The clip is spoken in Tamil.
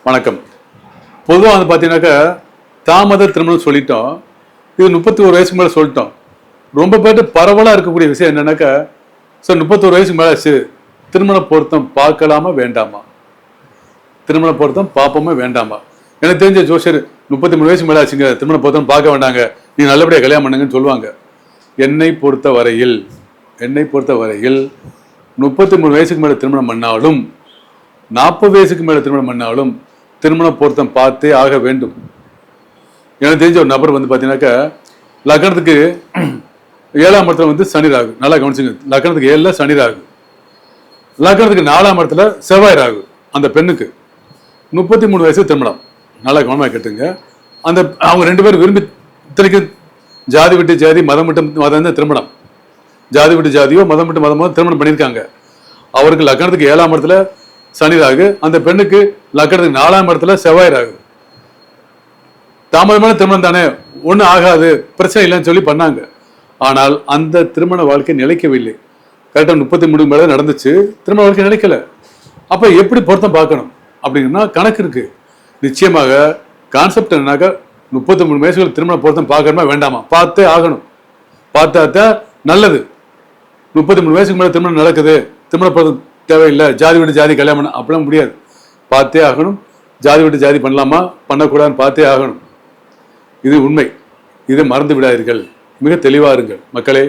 வணக்கம். பொதுவாக வந்து பார்த்தீங்கன்னாக்கா தாமத திருமணம் சொல்லிட்டோம். இது 31 வயசுக்கு மேலே சொல்லிட்டோம். ரொம்ப பேர்ட்டு பரவலாக இருக்கக்கூடிய விஷயம் என்னன்னாக்கா, சார் 31 வயசுக்கு மேலே ஆச்சு, திருமண பொருத்தம் பார்க்கலாமா வேண்டாமா, திருமண பொருத்தம் பார்ப்போமா வேண்டாமா. எனக்கு தெரிஞ்ச ஜோசியர் 33 வயசுக்கு மேலே ஆச்சுங்க, திருமண பொருத்தம் பார்க்க வேண்டாங்க, நீ நல்லபடியாக கல்யாணம் பண்ணுங்கன்னு சொல்லுவாங்க. என்னை பொறுத்த வரையில் 33 வயசுக்கு மேலே திருமணம் பண்ணாலும் 40 வயசுக்கு மேலே திருமணம் பண்ணாலும் திருமண பொருத்தம் பார்த்தே ஆக வேண்டும். எனக்கு தெரிஞ்ச ஒரு நபர் வந்து பார்த்தீங்கன்னாக்கா, லக்னத்துக்கு 7ஆம் இடத்துல வந்து சனி ராகு. நல்லா கவனிச்சுங்க, லக்னத்துக்கு 7ல் சனி ராகு, லக்னத்துக்கு 4ஆம் இடத்துல செவ்வாய் ராகு. அந்த பெண்ணுக்கு 33 வயசு திருமணம். நல்லா கவனமாக கேட்டுங்க. அந்த அவங்க 2 பேரும் விரும்பி இத்தனைக்கு ஜாதி விட்டு ஜாதி, மதம் விட்டு மதம் தான் திருமணம். ஜாதி விட்டு ஜாதியோ மதம் விட்டு மதமோ திருமணம் பண்ணியிருக்காங்க. அவருக்கு லக்னத்துக்கு 7ஆம் இடத்துல சனி ராகு, அந்த பெண்ணுக்கு லக்னத்துக்கு 4ஆம் இடத்துல செவ்வாய் ராகு. தாமதமான திருமணம் தானே, ஒன்றும் ஆகாது, பிரச்சனை இல்லைன்னு சொல்லி பண்ணாங்க. ஆனால் அந்த திருமண வாழ்க்கை நிலைக்கவில்லை. கரெக்டாக 33 மேலே நடந்துச்சு, திருமண வாழ்க்கை நிலைக்கல. அப்போ எப்படி பொருத்தம் பார்க்கணும் அப்படின்னா கணக்கு இருக்கு. நிச்சயமாக கான்செப்ட் என்னன்னாக்கா, 33 வயசுகள் திருமண பொருத்தம் பார்க்கணுமா வேண்டாமா, பார்த்தே ஆகணும். பார்த்தா தான் நல்லது. 33 வயசுக்கு மேலே திருமணம் நடக்குது, திருமண பொருத்தம் தேவையில்லை, ஜாதி விட்டு ஜாதி கல்யாணம் பண்ண அப்படிலாம் முடியாது. பார்த்தே ஆகணும். ஜாதி விட்டு ஜாதி பண்ணலாமா பண்ணக்கூடாதுன்னு பார்த்தே ஆகணும். இது உண்மை. இதை மறந்து விடாதீர்கள். மிக தெளிவாக இருங்கள் மக்களே.